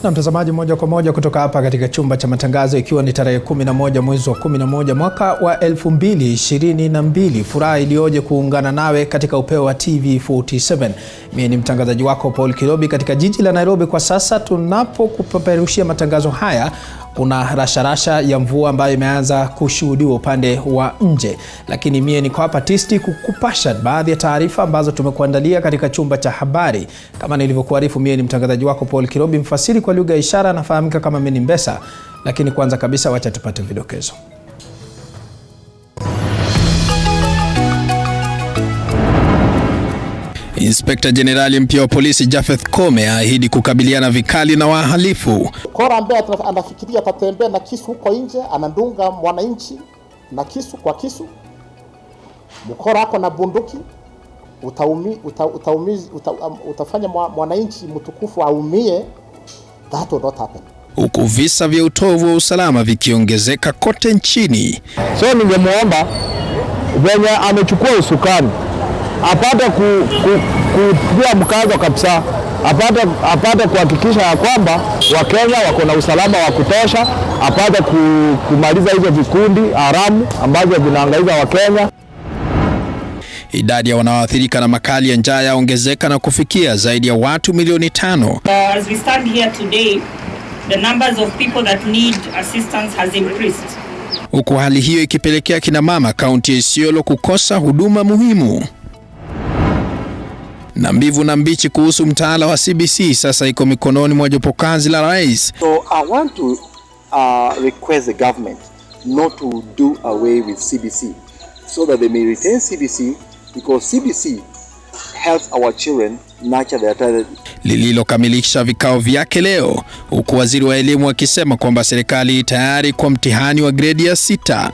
Na mtazamaji, moja kwa moja kutoka hapa katika chumba cha matangazo, ikiwa ni tarehe 11 mwezi wa 11 mwaka wa 2022. Furaha iliyoje kuungana nawe katika upeo wa TV47. Mimi ni mtangazaji wako Paul Kirobi katika jiji la Nairobi. Kwa sasa tunapokupeperushia matangazo haya, kuna rasharasha ya mvua ambayo imeanza kushuhudiwa upande wa nje, lakini mie niko hapa tisti kukupasha baadhi ya taarifa ambazo tumekuandalia katika chumba cha habari. Kama nilivyokuarifu, mie ni mtangazaji wako Paul Kirobi, mfasiri kwa lugha ya ishara, nafahamika kama Meni Mbesa. Lakini kwanza kabisa, wacha tupate vidokezo. Inspekta Jenerali mpya wa polisi Japhet Koome ahidi kukabiliana vikali na wahalifu. Mkora ambaye anafikiria atatembea na kisu huko nje, anandunga mwananchi na kisu kwa kisu. Mkora ako na bunduki, utafanya mwananchi mtukufu aumie. That will not happen. Huku visa vya utovu wa usalama vikiongezeka kote nchini. So ningemuomba venye amechukua usukani apate kutia mkazo kabisa, apate kuhakikisha ya kwamba Wakenya wako na usalama wa kutosha, apate kumaliza hizo vikundi haramu ambazo vinaangaiza Wakenya. Idadi ya wanaoathirika na makali ya njaa yaongezeka na kufikia zaidi ya watu milioni 5. As we stand here today, the numbers of people that need assistance has increased. Huku hali hiyo ikipelekea kina mama kaunti ya Isiolo kukosa huduma muhimu. Na mbivu na mbichi kuhusu mtaala wa CBC sasa iko mikononi mwa jopo kazi la rais. So I want to request the government not to do away with CBC so that they may retain CBC, because CBC helps our children nurture their talent. Lililokamilisha vikao vyake leo, huku waziri wa elimu akisema kwamba serikali tayari kwa mtihani wa gredi ya 6.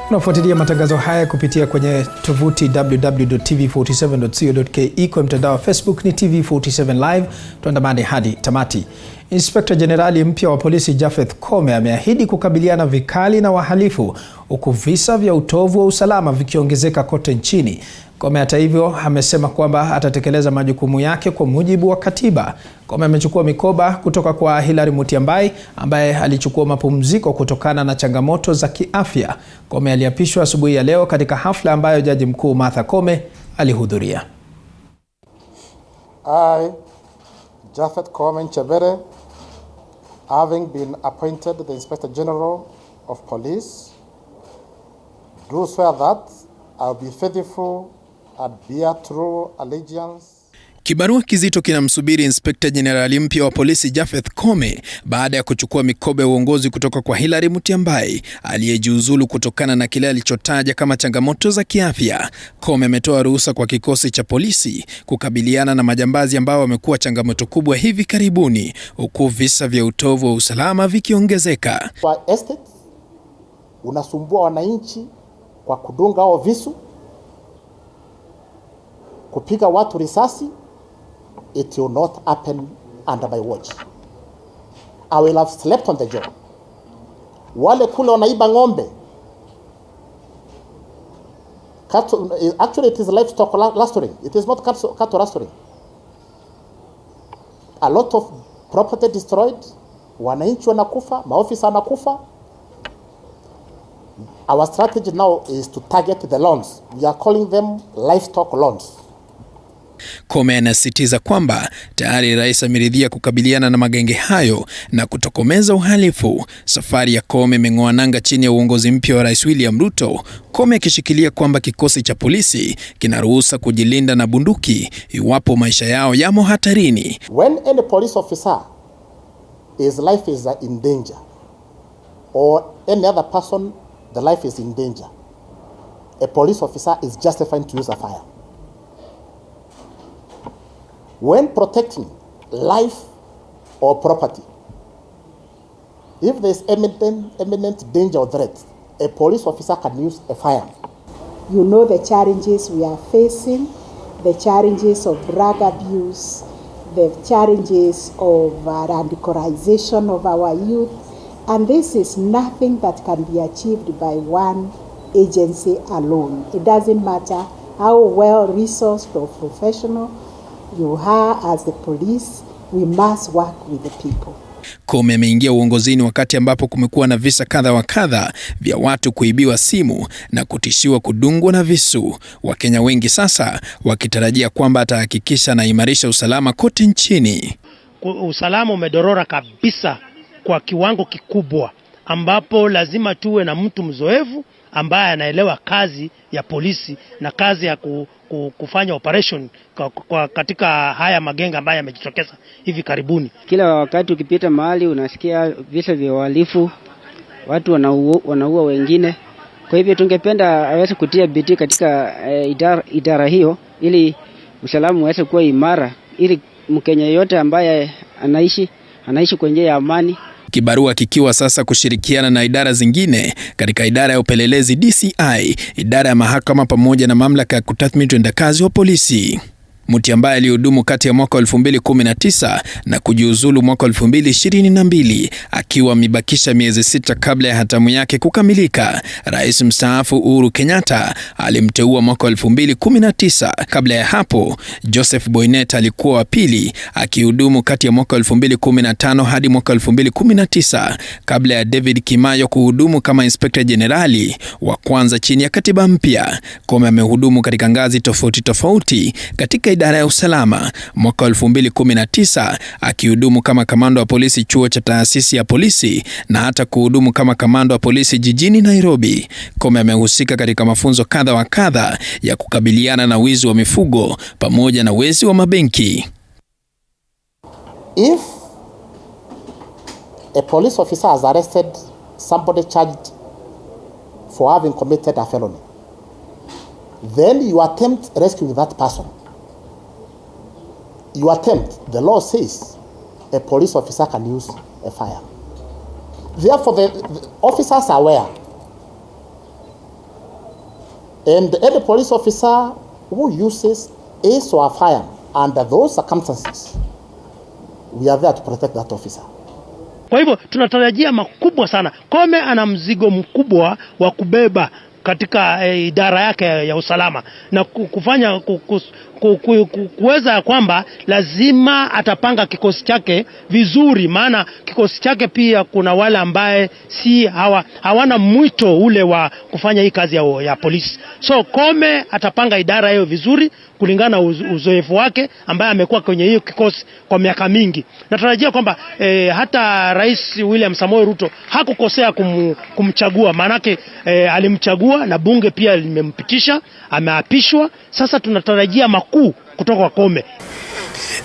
Unafuatilia matangazo haya kupitia kwenye tovuti www.tv47.co.ke, kwa mtandao wa Facebook ni TV47 Live. Tuandamane hadi tamati. Inspekta Jenerali mpya wa polisi Japhet Koome ameahidi kukabiliana vikali na wahalifu, huku visa vya utovu wa usalama vikiongezeka kote nchini. Koome hata hivyo amesema kwamba atatekeleza majukumu yake kwa mujibu wa katiba. Koome amechukua mikoba kutoka kwa Hilary Mutyambai ambaye alichukua mapumziko kutokana na changamoto za kiafya. Koome aliapishwa asubuhi ya leo katika hafla ambayo Jaji Mkuu Martha Koome alihudhuria. I, Japhet Koome Nchebere, having been appointed the Inspector General of Police, do swear that I will be faithful and bear true allegiance. Kibarua kizito kinamsubiri Inspekta Jenerali mpya wa polisi Japhet Koome baada ya kuchukua mikoba ya uongozi kutoka kwa Hilary Mutyambai aliyejiuzulu kutokana na kile alichotaja kama changamoto za kiafya. Koome ametoa ruhusa kwa kikosi cha polisi kukabiliana na majambazi ambao wamekuwa changamoto kubwa hivi karibuni, huku visa vya utovu wa usalama vikiongezeka. Kwa estate unasumbua wananchi kwa kudunga au visu, kupiga watu risasi. It will not happen under my watch. I will have slept on the job. Wale kule wanaiba ng'ombe, actually it is livestock rustling. It is not cattle rustling. A lot of property destroyed, wananchi wanakufa, maofisa wanakufa. Our strategy now is to target the loans. We are calling them livestock loans. Koome anasisitiza kwamba tayari rais ameridhia kukabiliana na magenge hayo na kutokomeza uhalifu. Safari ya Koome imeng'oa nanga chini ya uongozi mpya wa Rais William Ruto, Koome akishikilia kwamba kikosi cha polisi kinaruhusa kujilinda na bunduki iwapo maisha yao yamo hatarini. When any police officer, his life is in danger, or any other person, the life is in danger, a police officer is justified to use a fire. When protecting life or property, if there is imminent danger or threat, a police officer can use a fire. You know the challenges we are facing, the challenges of drug abuse, the challenges of radicalization of our youth, and this is nothing that can be achieved by one agency alone. It doesn't matter how well-resourced or professional you are as the police, we must work with the people. Kome ameingia uongozini wakati ambapo kumekuwa na visa kadha wa kadha vya watu kuibiwa simu na kutishiwa kudungwa na visu. Wakenya wengi sasa wakitarajia kwamba atahakikisha na imarisha usalama kote nchini. Usalama umedorora kabisa kwa kiwango kikubwa, ambapo lazima tuwe na mtu mzoefu ambaye anaelewa kazi ya polisi na kazi ya kufanya operation katika haya magenge ambayo yamejitokeza hivi karibuni. Kila wakati ukipita mahali unasikia visa vya uhalifu, watu wanaua wengine. Kwa hivyo tungependa aweze kutia bidii katika idara hiyo ili usalama uweze kuwa imara, ili Mkenya yote ambaye anaishi kwa njia ya amani. Kibarua kikiwa sasa kushirikiana na idara zingine katika idara ya upelelezi DCI, idara ya mahakama pamoja na mamlaka ya kutathmini utendakazi wa polisi. Mtu ambaye alihudumu kati ya mwaka 2019 na kujiuzulu mwaka 2022 akiwa amebakisha miezi 6 kabla ya hatamu yake kukamilika. Rais mstaafu Uhuru Kenyatta alimteua mwaka 2019. Kabla ya hapo, Joseph Boynet alikuwa wa pili akihudumu kati ya mwaka 2015 hadi mwaka 2019 kabla ya David Kimayo kuhudumu kama Inspector Generali wa kwanza chini ya katiba mpya. Kome amehudumu katika ngazi tofauti katika idara ya usalama, mwaka 2019 akihudumu kama kamanda wa polisi chuo cha taasisi ya polisi na hata kuhudumu kama kamanda wa polisi jijini Nairobi. Kome amehusika katika mafunzo kadha wa kadha ya kukabiliana na wizi wa mifugo pamoja na wezi wa mabenki. If a police officer has arrested somebody charged for having committed a felony, then you attempt rescuing that person. You attempt, the law says, a police officer can use a fire. Therefore, the officers are aware. And any police officer who uses ace or a fire under those circumstances, we are there to protect that officer. Kwa hivyo tunatarajia makubwa sana. Kome ana mzigo mkubwa wa kubeba katika idara yake ya usalama na kufanya kuweza kwamba lazima atapanga kikosi chake vizuri, maana kikosi chake pia kuna wale ambaye hawana mwito ule wa kufanya hii kazi ya polisi. So Kome atapanga idara hiyo vizuri kulingana na uzoefu wake ambaye amekuwa kwenye hiyo kikosi kwa miaka mingi. Natarajia kwamba hata Rais William Samoei Ruto hakukosea kumchagua, manake alimchagua na bunge pia limempitisha, ameapishwa. Sasa tunatarajia makuu kutoka kwa Kome.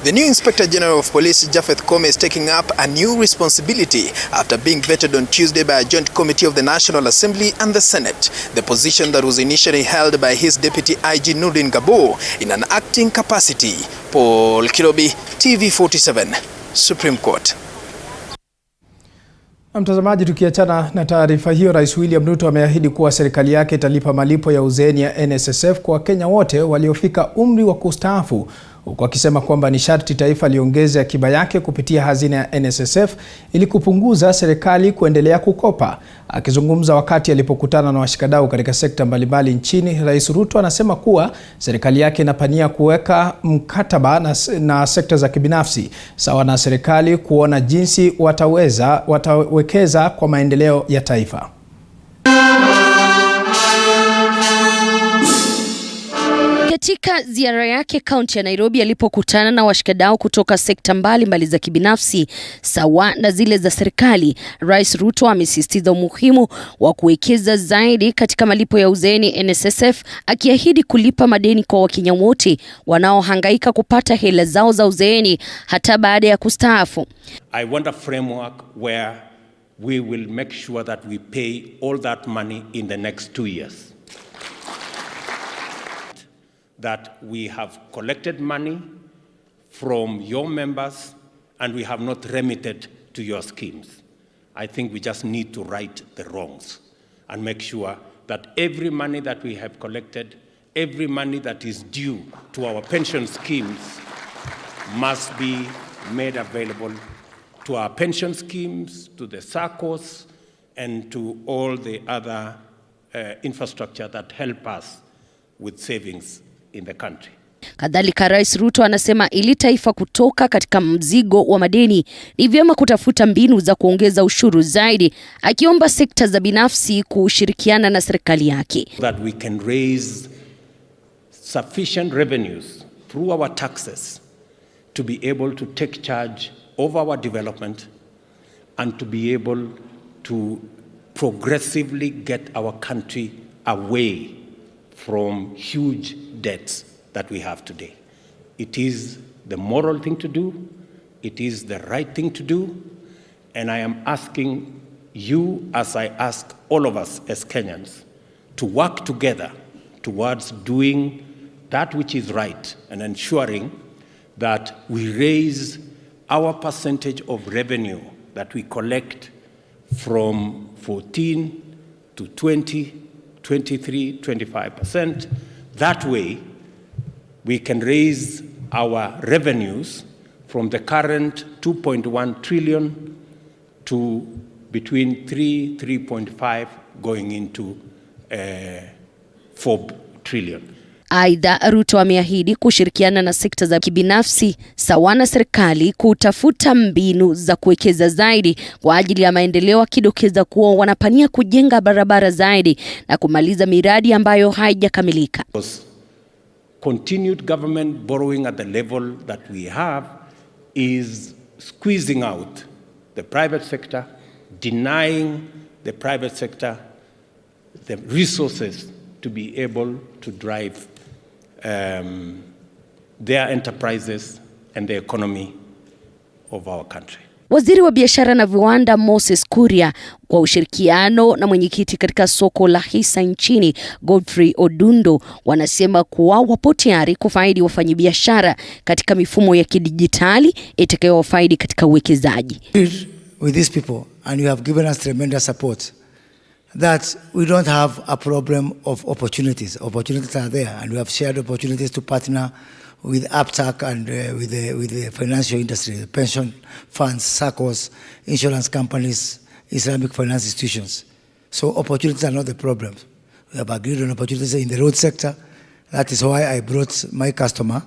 The new Inspector General of Police, Japhet Kome, is taking up a new responsibility after being vetted on Tuesday by a joint committee of the National Assembly and the Senate. The position that was initially held by his deputy IG Nurdin Gabo in an acting capacity. Paul Kilobi, TV47, Supreme Court. Mtazamaji, tukiachana na taarifa hiyo, Rais William Ruto ameahidi kuwa serikali yake italipa malipo ya uzeeni ya NSSF kwa Wakenya wote waliofika umri wa kustaafu, huku akisema kwamba ni sharti taifa liongeze akiba yake kupitia hazina ya NSSF ili kupunguza serikali kuendelea kukopa. Akizungumza wakati alipokutana na washikadau katika sekta mbalimbali nchini, Rais Ruto anasema kuwa serikali yake inapania kuweka mkataba na sekta za kibinafsi sawa na serikali kuona jinsi watawekeza kwa maendeleo ya taifa. Katika ziara yake kaunti ya Nairobi alipokutana na washikadau kutoka sekta mbalimbali za kibinafsi sawa na zile za serikali, Rais Ruto amesisitiza umuhimu wa kuwekeza zaidi katika malipo ya uzeeni NSSF, akiahidi kulipa madeni kwa Wakenya wote wanaohangaika kupata hela zao za uzeeni hata baada ya kustaafu. I want a framework where we will make sure that we pay all that money in the next 2 years. That we have collected money from your members and we have not remitted to your schemes. I think we just need to right the wrongs and make sure that every money that we have collected, every money that is due to our pension schemes must be made available to our pension schemes, to the SACCOs, and to all the other infrastructure that help us with savings in the country. Kadhalika, Rais Ruto anasema ili taifa kutoka katika mzigo wa madeni ni vyema kutafuta mbinu za kuongeza ushuru zaidi, akiomba sekta za binafsi kushirikiana na serikali yake. That we can raise sufficient revenues through our taxes to be able to take charge of our development and to be able to progressively get our country away from huge debts that we have today. It is the moral thing to do. It is the right thing to do. And I am asking you, as I ask all of us as Kenyans, to work together towards doing that which is right and ensuring that we raise our percentage of revenue that we collect from 14 to 20, 23, 25%. That way, we can raise our revenues from the current 2.1 trillion to between 3.5 going into 4 trillion. Aidha, Ruto ameahidi kushirikiana na sekta za kibinafsi sawa na serikali kutafuta mbinu za kuwekeza zaidi kwa ajili ya maendeleo, akidokeza kuwa wanapania kujenga barabara zaidi na kumaliza miradi ambayo haijakamilika. Continued government borrowing at the level that we have is squeezing out the private sector, denying the private sector the resources to be able to drive their enterprises and the economy of our country. Waziri wa biashara na viwanda Moses Kuria kwa ushirikiano na mwenyekiti katika soko la hisa nchini Godfrey Odundo wanasema kuwa wapo tayari kufaidi wafanyabiashara katika mifumo ya kidijitali itakayowafaidi katika uwekezaji. With these people, and you have given us tremendous support, that we don't have a problem of opportunities. Opportunities are there, and we have shared opportunities to partner with APTAC and with the financial industry, the pension funds, SACCOs, insurance companies, Islamic finance institutions. So opportunities are not the problem. We have agreed on opportunities in the road sector. That is why I brought my customer.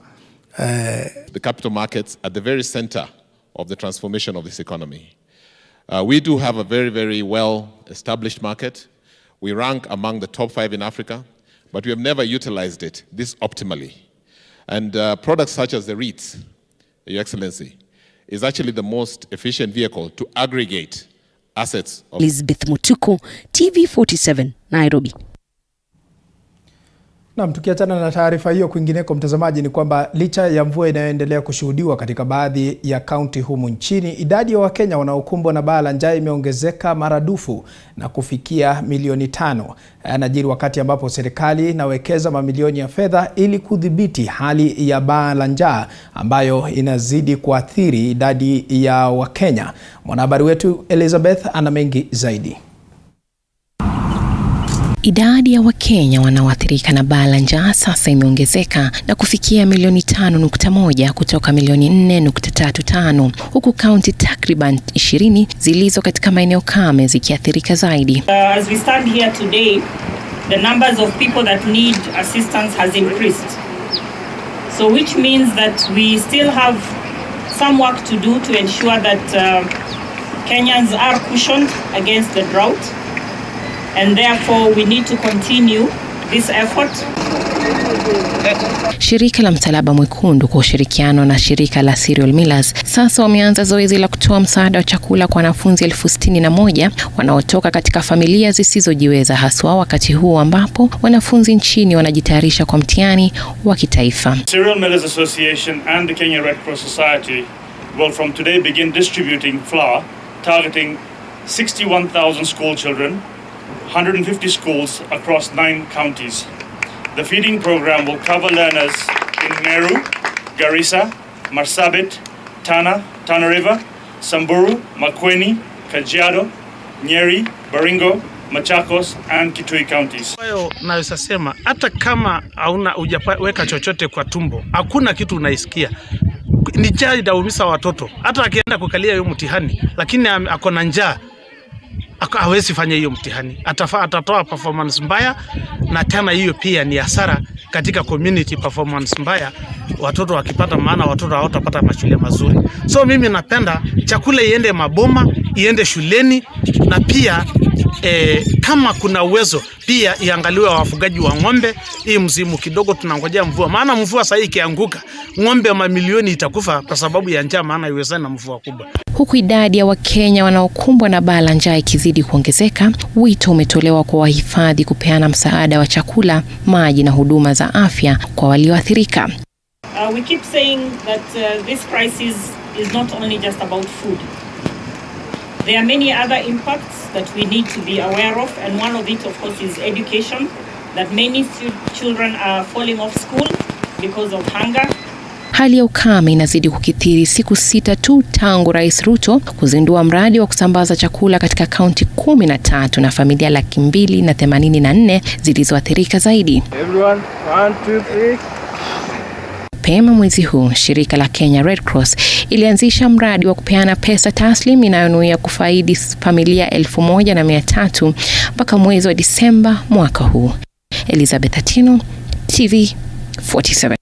The capital markets at the very center of the transformation of this economy. We do have a very, very well-established market. We rank among the top 5 in Africa, but we have never utilized it this optimally. And products such as the REITs, Your Excellency, is actually the most efficient vehicle to aggregate assets. Elizabeth Mutuku, TV47, Nairobi. Na tukiachana na taarifa hiyo, kwingineko mtazamaji, ni kwamba licha ya mvua inayoendelea kushuhudiwa katika baadhi ya kaunti humu nchini, idadi ya Wakenya wanaokumbwa na baa la njaa imeongezeka maradufu na kufikia milioni 5. Yanajiri wakati ambapo serikali inawekeza mamilioni ya fedha ili kudhibiti hali ya baa la njaa ambayo inazidi kuathiri idadi ya Wakenya. Mwanahabari wetu Elizabeth ana mengi zaidi. Idadi ya Wakenya wanaoathirika na baa la njaa sasa imeongezeka na kufikia milioni 5.1 kutoka milioni 4.35, huku kaunti takriban 20 zilizo katika maeneo kame zikiathirika zaidi. As we stand here today, the numbers of people that need assistance has increased. So which means that we still have some work to do to ensure that Kenyans are cushioned against the drought. And therefore we need to continue this effort. Shirika la Msalaba Mwekundu kwa ushirikiano na shirika la Cereal Millers sasa wameanza zoezi la kutoa msaada wa chakula kwa wanafunzi 61,000 wanaotoka katika familia zisizojiweza, haswa wakati huu ambapo wanafunzi nchini wanajitayarisha kwa mtihani wa kitaifa. Cereal Millers Association and the Kenya Red Cross Society will from today begin distributing flour targeting 61,000 school children, 150 schools across 9 counties. The feeding program will cover learners in Meru, Garissa, Marsabit, Tana River, Samburu, Makueni, Kajiado, Nyeri, Baringo, Machakos and Kitui counties. Hayo naweza sema hata kama hauna hujaweka chochote kwa tumbo, hakuna kitu unaisikia. Ni njaa inaumisa watoto. Hata akienda kukalia hiyo mtihani, lakini ako na njaa, hawezi fanya hiyo mtihani. Atatoa performance mbaya, na tena hiyo pia ni hasara katika community performance mbaya watoto wakipata, maana watoto hawatapata mashule mazuri. So mimi napenda chakula iende maboma, iende shuleni, na pia kama kuna uwezo pia iangaliwe wafugaji wa ng'ombe. Hii msimu kidogo tunangojea mvua, maana mvua sasa ikianguka ng'ombe mamilioni itakufa kwa sababu ya njaa, maana iwezekana na mvua kubwa. Huku idadi ya Wakenya wanaokumbwa na baa la njaa ikizidi kuongezeka, wito umetolewa kwa wahifadhi kupeana msaada wa chakula, maji na huduma za afya kwa walioathirika. We keep saying that this crisis is not only just about food. There are many other impacts that we need to be aware of, and one of it, of course, is education, that many children are falling off school because of hunger. Hali ya ukame inazidi kukithiri siku 6 tu tangu Rais Ruto kuzindua mradi wa kusambaza chakula katika kaunti 13 na familia 284 zilizoathirika zaidi. Everyone, 1, 2, 3. Mapema mwezi huu, shirika la Kenya Red Cross ilianzisha mradi wa kupeana pesa taslim inayonuia kufaidi familia 1300 mpaka mwezi wa Disemba mwaka huu. Elizabeth Atino, TV47.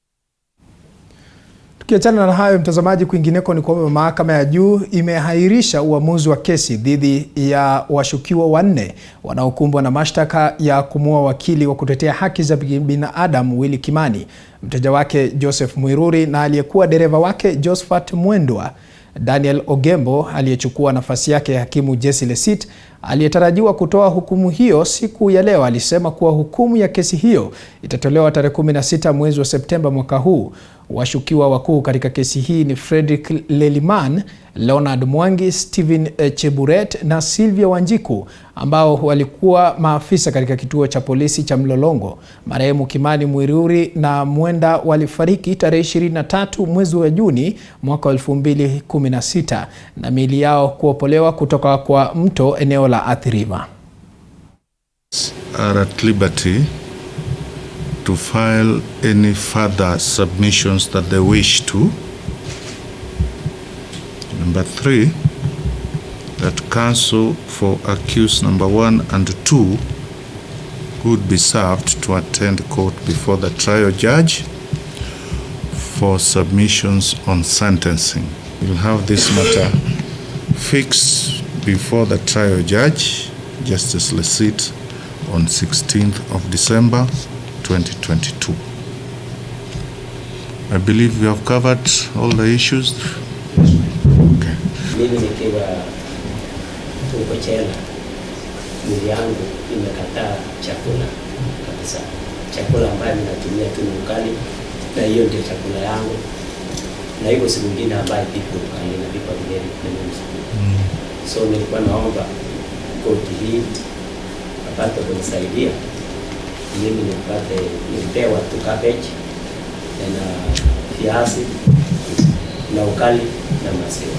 Tukiachana na hayo, mtazamaji, kwingineko ni kwamba mahakama ya juu imehairisha uamuzi wa kesi dhidi ya washukiwa 4 wanaokumbwa na mashtaka ya kumuua wakili wa kutetea haki za binadamu Willy Kimani, mteja wake Joseph Mwiruri na aliyekuwa dereva wake Josephat Mwendwa. Daniel Ogembo aliyechukua nafasi yake hakimu Jesse Lesit aliyetarajiwa kutoa hukumu hiyo siku ya leo alisema kuwa hukumu ya kesi hiyo itatolewa tarehe 16 mwezi wa Septemba mwaka huu. Washukiwa wakuu katika kesi hii ni Frederick Leliman, Leonard Mwangi, Stephen Cheburet na Sylvia Wanjiku ambao walikuwa maafisa katika kituo cha polisi cha Mlolongo. Marehemu Kimani, Mwiruri na Mwenda walifariki tarehe 23 mwezi wa Juni mwaka 2016 na miili yao kuopolewa kutoka kwa mto eneo la Athi River. Are at liberty to file any further submissions that they wish to. Number 3, that counsel for accused number 1 and 2 would be served to attend court before the trial judge for submissions on sentencing. We'll have this matter fixed before the trial judge, Justice Lesit, on 16th of December 2022. I believe we have covered all the issues. Okay. Mimi nikiwa huko jela, mwili yangu imekataa chakula kabisa. Chakula ambayo ninatumia tu ni ukali, na hiyo ndio chakula yangu. Na hiyo si mwingine ambaye pipo ukali na pipo vile mimi. So nilikuwa naomba GOtv apate kunisaidia. Mimi nilipewa tu cabbage na viazi na ukali na maziwa.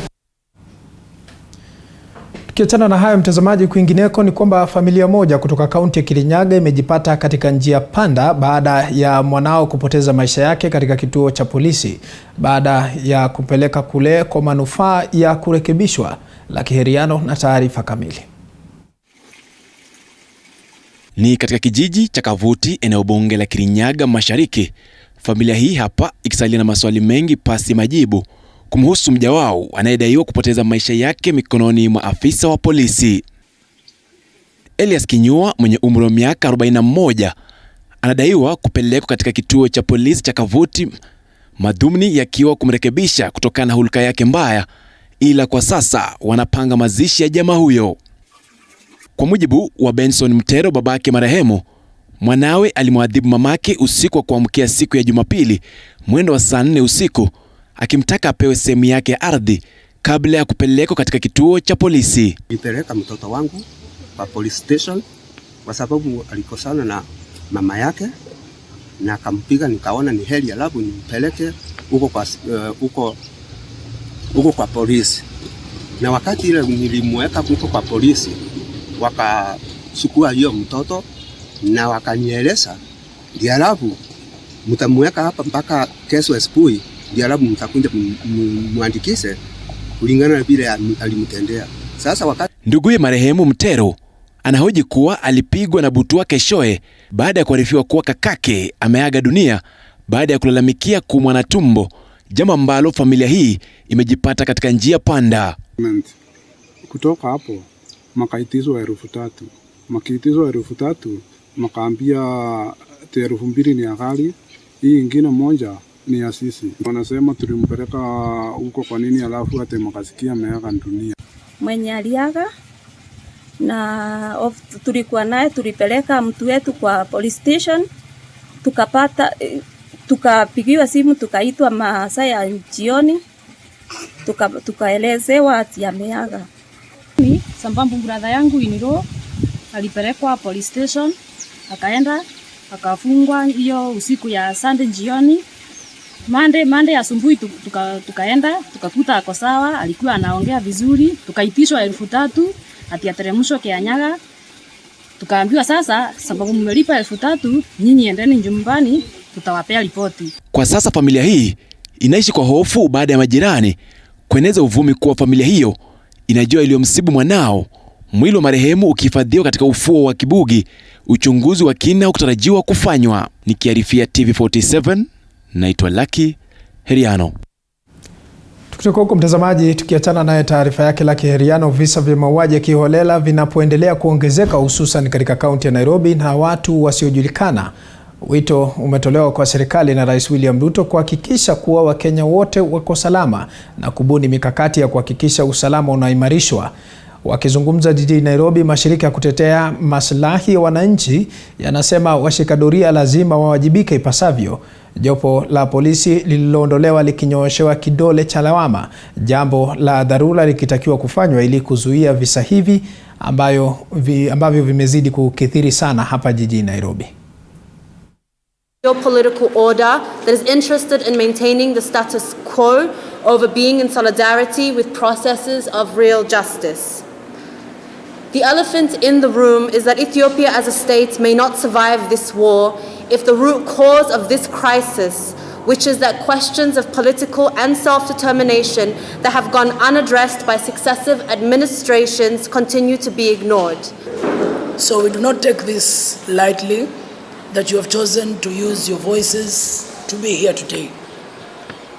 Tukiachana na hayo, mtazamaji, kwingineko ni kwamba familia moja kutoka kaunti ya Kirinyaga imejipata katika njia panda baada ya mwanao kupoteza maisha yake katika kituo cha polisi baada ya kupeleka kule kwa manufaa ya kurekebishwa. Laki Heriano na taarifa kamili. Ni katika kijiji cha Kavuti, eneo bunge la Kirinyaga Mashariki. Familia hii hapa ikisalia na maswali mengi pasi majibu kumhusu mja wao anayedaiwa kupoteza maisha yake mikononi mwa afisa wa polisi. Elias Kinyua mwenye umri wa miaka 41 anadaiwa kupelekwa katika kituo cha polisi cha Kavuti, madhumuni yakiwa kumrekebisha kutokana na hulka yake mbaya, ila kwa sasa wanapanga mazishi ya jamaa huyo. Kwa mujibu wa Benson Mtero, babake marehemu, mwanawe alimwadhibu mamake usiku wa kuamkia siku ya Jumapili mwendo wa saa 4 usiku, akimtaka apewe sehemu yake ya ardhi kabla ya kupelekwa katika kituo cha polisi. Nilipeleka mtoto wangu kwa police station kwa sababu alikosana na mama yake na akampiga, nikaona ni heri alafu nimpeleke huko kwa polisi. Na wakati ile nilimweka huko kwa polisi, wakachukua hiyo mtoto na wakanieleza, ndio alafu mtamweka hapa mpaka kesho asubuhi, ndio alafu mtakuja muandikishe kulingana na vile alimtendea. Sasa wakati nduguye marehemu Mtero anahoji kuwa alipigwa na butwaa keshoe baada ya kuarifiwa kuwa kakake ameaga dunia baada ya kulalamikia kuumwa na tumbo, jambo ambalo familia hii imejipata katika njia panda. Kutoka hapo makaitizwa 3,000. Makaitizwa 3,000 makaambia 2,000 ni ya gari, hii ingine moja ni ya sisi. Wanasema tulimpeleka huko kwa nini, alafu hata makasikia ameaga dunia. Mwenye aliaga na tulikuwa naye, tulipeleka mtu wetu kwa police station, tukapigiwa simu, tukaitwa masaa ya jioni, tukaelezewa ati ameaga. Sambambu brother yangu Iniro alipelekwa police station, akaenda akafungwa hiyo usiku ya Sunday jioni. Monday asubuhi tukaenda tukakuta ako sawa, alikuwa anaongea vizuri, tukaitishwa 3,000 ati ateremshwe Kianyaga. Tukaambiwa sasa sababu mmelipa 3,000, nyinyi endeni nyumbani, tutawapea ripoti. Kwa sasa familia hii inaishi kwa hofu baada ya majirani kueneza uvumi kuwa familia hiyo inajua iliyomsibu mwanao, mwili wa marehemu ukihifadhiwa katika ufuo wa Kibugi, uchunguzi wa kina ukitarajiwa kufanywa. Nikiarifia TV47, naitwa Lucky Heriano. Tukitoka huko mtazamaji, tukiachana naye taarifa yake Lucky Heriano, visa vya mauaji ya kiholela vinapoendelea kuongezeka hususan katika kaunti ya Nairobi na watu wasiojulikana, wito umetolewa kwa serikali na Rais William Ruto kuhakikisha kuwa Wakenya wote wako salama na kubuni mikakati ya kuhakikisha usalama unaimarishwa. Wakizungumza jijini Nairobi, mashirika ya kutetea maslahi ya wananchi yanasema washika doria lazima wawajibike ipasavyo. Jopo la polisi lililoondolewa likinyooshewa kidole cha lawama, jambo la dharura likitakiwa kufanywa ili kuzuia visa hivi ambavyo vimezidi kukithiri sana hapa jijini Nairobi. Political order that is interested in maintaining the status quo over being in solidarity with processes of real justice. The elephant in the room is that Ethiopia as a state may not survive this war if the root cause of this crisis, which is that questions of political and self-determination that have gone unaddressed by successive administrations, continue to be ignored. So we do not take this lightly, that you have chosen to use your voices to be here today.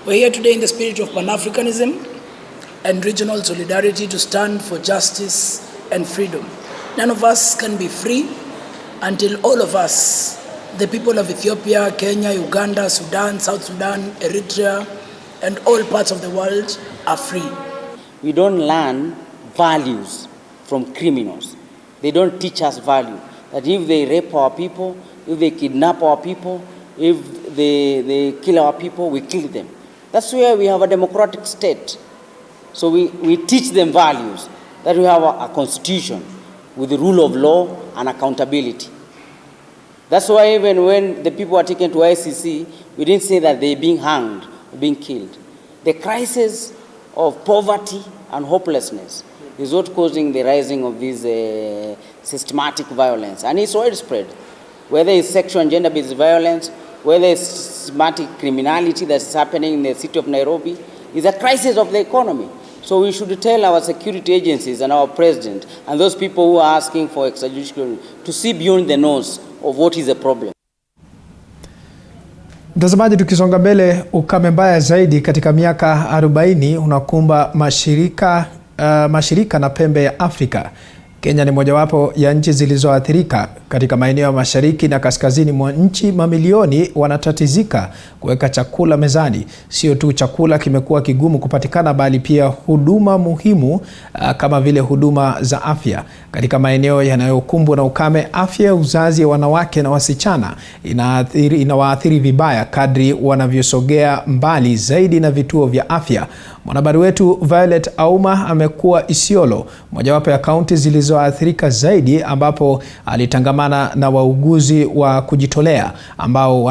We're here today in the spirit of Pan-Africanism and regional solidarity to stand for justice and freedom. None of us can be free until all of us, the people of Ethiopia, Kenya, Uganda, Sudan, South Sudan, Eritrea, and all parts of the world are free. We don't learn values from criminals. They don't teach us value. That if they rape our people, if they kidnap our people, if they kill our people, we kill them. That's where we have a democratic state. So we teach them values, that we have a constitution with the rule of law and accountability. That's why even when the people are taken to ICC, we didn't say that they're being hanged or being killed. The crisis of poverty and hopelessness is what causing the rising of this systematic violence. And it's widespread. Whether it's sexual and gender-based violence, whether it's systematic criminality that's happening in the city of Nairobi, is a crisis of the economy. So we should tell our security agencies and our president and those people who are asking for extrajudicial to see beyond the nose of what is the problem. Mtazamaji, tukisonga mbele, ukame mbaya zaidi katika miaka 40 unakumba mashirika na pembe ya Afrika. Kenya ni mojawapo ya nchi zilizoathirika. Katika maeneo ya mashariki na kaskazini mwa nchi, mamilioni wanatatizika kuweka chakula mezani. Sio tu chakula kimekuwa kigumu kupatikana, bali pia huduma muhimu kama vile huduma za afya. Katika maeneo yanayokumbwa na ukame, afya ya uzazi ya wanawake na wasichana inawaathiri vibaya kadri wanavyosogea mbali zaidi na vituo vya afya. Mwanahabari wetu Violet Auma amekuwa Isiolo, mojawapo ya kaunti zilizoathirika zaidi, ambapo alitangamana na wauguzi wa kujitolea ambao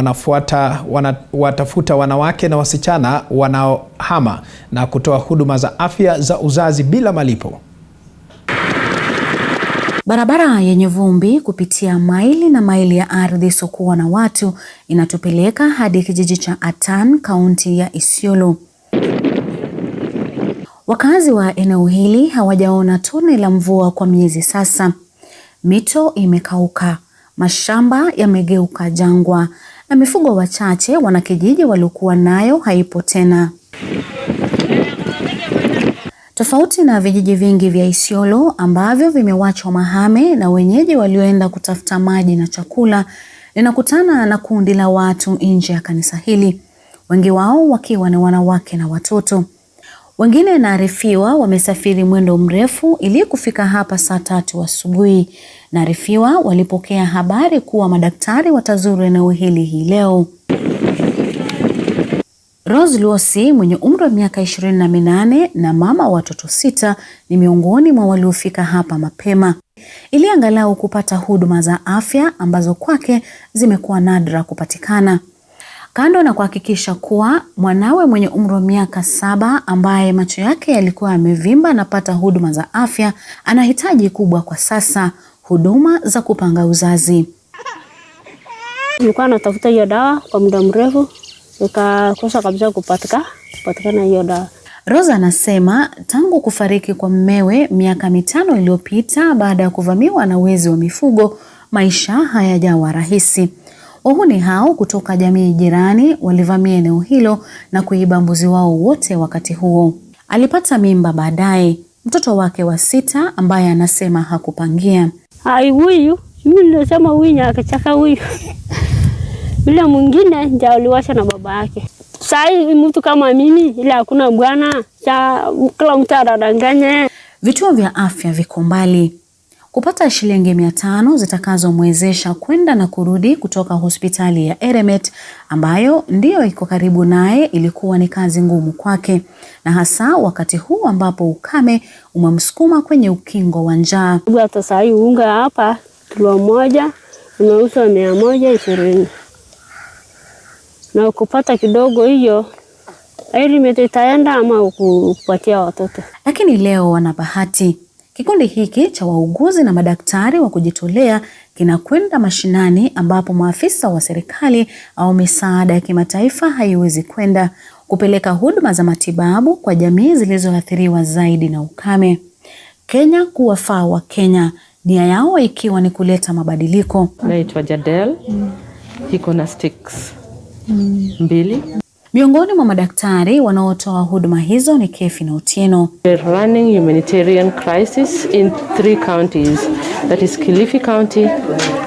watafuta wanawake na wasichana wanaohama na kutoa huduma za afya za uzazi bila malipo. Barabara yenye vumbi kupitia maili na maili ya ardhi isokuwa na watu inatupeleka hadi kijiji cha Atan, kaunti ya Isiolo. Wakazi wa eneo hili hawajaona tone la mvua kwa miezi sasa. Mito imekauka, mashamba yamegeuka jangwa, na mifugo wachache wanakijiji waliokuwa nayo haipo tena. Tofauti na vijiji vingi vya Isiolo ambavyo vimewachwa mahame na wenyeji walioenda kutafuta maji na chakula, linakutana na kundi la watu nje ya kanisa hili, wengi wao wakiwa ni wanawake na watoto. Wengine naarifiwa wamesafiri mwendo mrefu ili kufika hapa saa 3 asubuhi. Naarifiwa walipokea habari kuwa madaktari watazuru eneo hili hii leo. Rose Luosi mwenye umri wa miaka 28 na mama wa watoto 6 ni miongoni mwa waliofika hapa mapema ili angalau kupata huduma za afya ambazo kwake zimekuwa nadra kupatikana. Kando na kuhakikisha kuwa mwanawe mwenye umri wa miaka 7 ambaye macho yake yalikuwa yamevimba anapata huduma za afya, anahitaji kubwa kwa sasa, huduma za kupanga uzazi. Nilikuwa natafuta hiyo dawa kwa muda mrefu, nikakosa kabisa kupatikana hiyo dawa. Rosa anasema tangu kufariki kwa mmewe miaka 5 iliyopita baada ya kuvamiwa na wezi wa mifugo, maisha hayajawa rahisi. Wahuni hao kutoka jamii jirani walivamia eneo hilo na kuiba mbuzi wao wote wakati huo. Alipata mimba baadaye, mtoto wake wa 6 ambaye anasema hakupangia. Huyu, mimi nilisema huyu akachaka huyu. Yule mwingine ndio aliwasha na baba yake. Sai mtu kama mimi ile hakuna bwana, kila mtu anadanganya. Vituo vya afya viko mbali. Kupata shilingi 500 zitakazomwezesha kwenda na kurudi kutoka hospitali ya Eremet ambayo ndiyo iko karibu naye ilikuwa ni kazi ngumu kwake, na hasa wakati huu ambapo ukame umemsukuma kwenye ukingo wa njaa. Hata sasa unga hapa kilo moja unauzwa 120. Na kupata kidogo hiyo Eremet itaenda ama kupatia watoto. Lakini leo wana bahati. Kikundi hiki cha wauguzi na madaktari wa kujitolea kinakwenda mashinani ambapo maafisa wa serikali au misaada ya kimataifa haiwezi kwenda, kupeleka huduma za matibabu kwa jamii zilizoathiriwa zaidi na ukame. Kenya kuwafaa wa Kenya, nia yao ikiwa ni kuleta mabadiliko. Naitwa Jadel, iko na sticks 2. Miongoni mwa madaktari wanaotoa huduma hizo ni Kefi na Otieno. We're running humanitarian crisis in 3 counties, that is Kilifi County,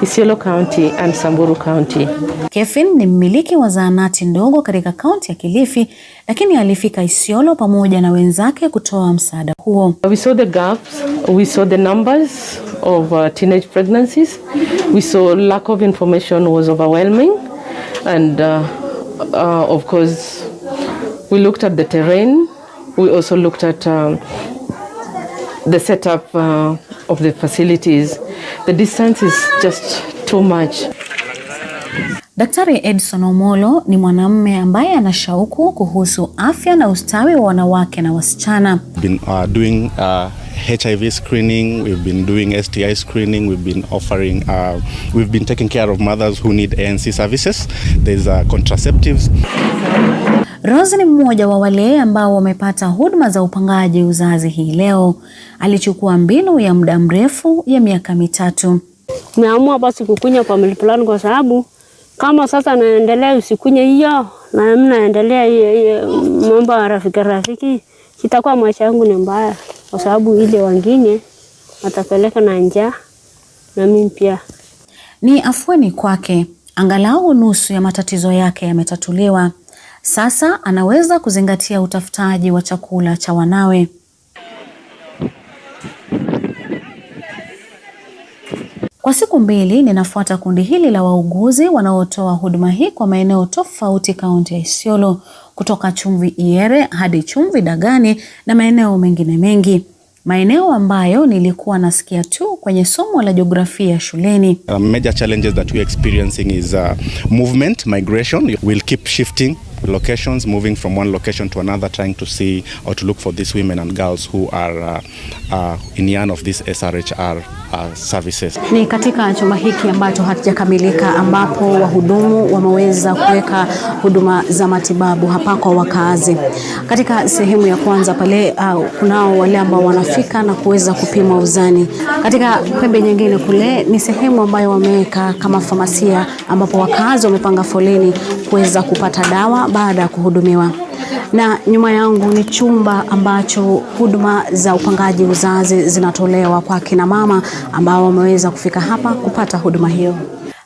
Isiolo County and Samburu County. Kefi ni mmiliki wa zahanati ndogo katika kaunti ya Kilifi, lakini alifika Isiolo pamoja na wenzake kutoa msaada huo. We saw the gaps, we saw the numbers of teenage pregnancies, we saw lack of information was overwhelming, and of course, we looked at the terrain. We also looked at the setup of the facilities. The distance is just too much. Daktari Edson Omolo ni mwanamume ambaye ana shauku kuhusu afya na ustawi wa wanawake na wasichana. Been doing HIV screening, we've been doing STI screening, we've been taking care of mothers who need ANC services. There's contraceptives. Rose ni mmoja wa wale ambao wamepata huduma za upangaji uzazi hii leo. Alichukua mbinu ya muda mrefu ya miaka 3. Nimeamua basi kukunya family plan kwa sababu kama sasa naendelea usikunye hiyo na mnaendelea mambo ya rafiki itakuwa maisha yangu ni mbaya, kwa sababu ile wengine watapeleka na njaa na mimi pia. Ni afueni kwake, angalau nusu ya matatizo yake yametatuliwa. Sasa anaweza kuzingatia utafutaji wa chakula cha wanawe. Kwa siku 2 ninafuata kundi hili la wauguzi wanaotoa huduma hii kwa maeneo tofauti kaunti ya Isiolo, kutoka Chumvi Iere hadi Chumvi Dagani na maeneo mengine mengi. Maeneo ambayo nilikuwa nasikia tu kwenye somo la jiografia shuleni. Major challenges that we're experiencing is movement, migration. We'll keep shifting locations, moving from one location to another, trying to see or to look for these women and girls who are in need of these SRHR services. Ni katika chumba hiki ambacho hakijakamilika ambapo wahudumu wameweza kuweka huduma za matibabu hapa kwa wakazi. Katika sehemu ya kwanza pale kunao wale ambao wanafika na kuweza kupima uzani. Katika pembe nyingine kule ni sehemu ambayo wameweka kama famasia ambapo wakazi wamepanga foleni kuweza kupata dawa baada ya kuhudumiwa. Na nyuma yangu ni chumba ambacho huduma za upangaji uzazi zinatolewa kwa kina mama ambao wameweza kufika hapa kupata huduma hiyo.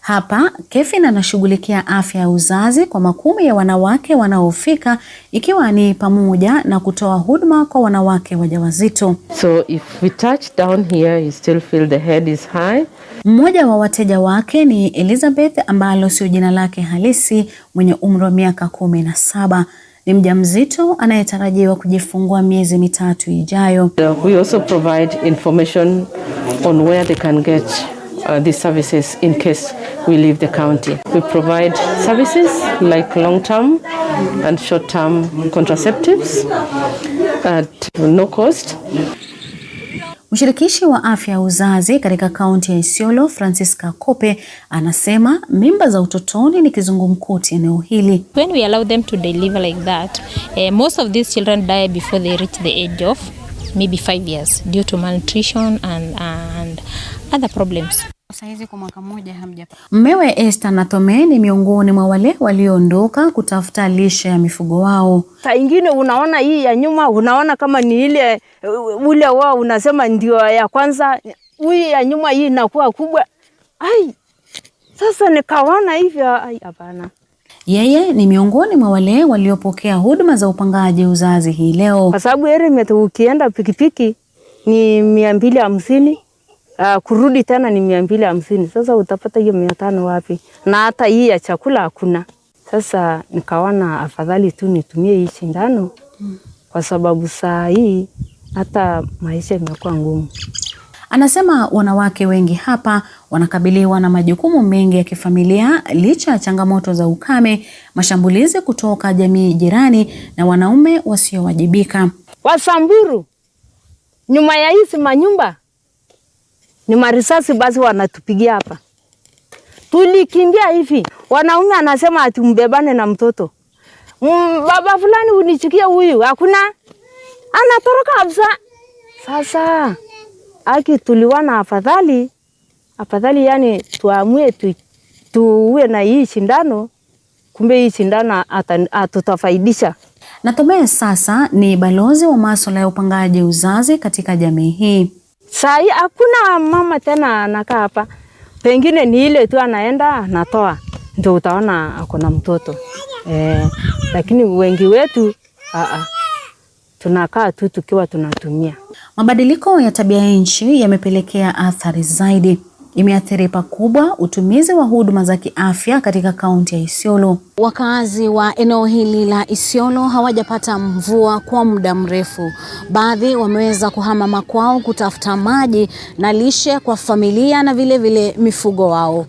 Hapa Kevin anashughulikia afya ya uzazi kwa makumi ya wanawake wanaofika, ikiwa ni pamoja na kutoa huduma kwa wanawake wajawazito. So if we touch down here, you still feel the head is high. Mmoja wa wateja wake ni Elizabeth, ambalo sio jina lake halisi, mwenye umri wa miaka 17. Ni mjamzito anayetarajiwa kujifungua miezi 3 ijayo. We also provide information on where they can get these services in case we leave the county. We provide services like long-term and short-term contraceptives at no cost. Mshirikishi wa afya ya uzazi katika kaunti ya Isiolo, Francisca Kope, anasema mimba za utotoni ni kizungumkuti eneo hili. When we allow them to deliver like that, most of these children die before they reach the age of maybe 5 years due to malnutrition and other problems. Saizi kwa mwaka mmoja hamjapa. Mmewe Esther na Tome ni miongoni mwa wale walioondoka kutafuta lishe ya mifugo wao. Saa ingine unaona hii ya nyuma, unaona kama ni ile ule wao unasema ndio ya kwanza, hii ya nyuma hii inakuwa kubwa. Ai, sasa nikaona hivyo, ai hapana. Yeye ni miongoni mwa wale waliopokea huduma za upangaji uzazi hii leo. Kwa sababu ukienda pikipiki ni 250. Kurudi tena ni 250. Sasa utapata hiyo 500 wapi? Na hata hii ya chakula hakuna. Sasa nikaona afadhali tu nitumie hii sindano kwa sababu saa hii hata maisha imekuwa ngumu. Anasema wanawake wengi hapa wanakabiliwa na majukumu mengi ya kifamilia licha ya changamoto za ukame, mashambulizi kutoka jamii jirani na wanaume wasiowajibika. Wasamburu nyuma ya hizi manyumba ni marisasi basi wanatupigia hapa. Tulikimbia hivi. Wanaume anasema ati mbebane na mtoto. Baba fulani unichukia huyu. Hakuna. Anatoroka kabisa. Sasa tuliwana afadhali yani tuamue tuwe na hii shindano. Kumbe hii shindano atutafaidisha. Natomea sasa ni balozi wa masuala ya upangaji uzazi katika jamii hii. Sai hakuna mama tena anakaa hapa. Pengine ni ile tu anaenda anatoa. Ndio utaona akona mtoto. Lakini wengi wetu tunakaa tu tukiwa tunatumia. Mabadiliko ya tabia nchi yamepelekea athari zaidi. Imeathiri pakubwa utumizi wa huduma za kiafya katika kaunti ya Isiolo. Wakazi wa eneo hili la Isiolo hawajapata mvua kwa muda mrefu. Baadhi wameweza kuhama makwao kutafuta maji na lishe kwa familia na vile mifugo wao.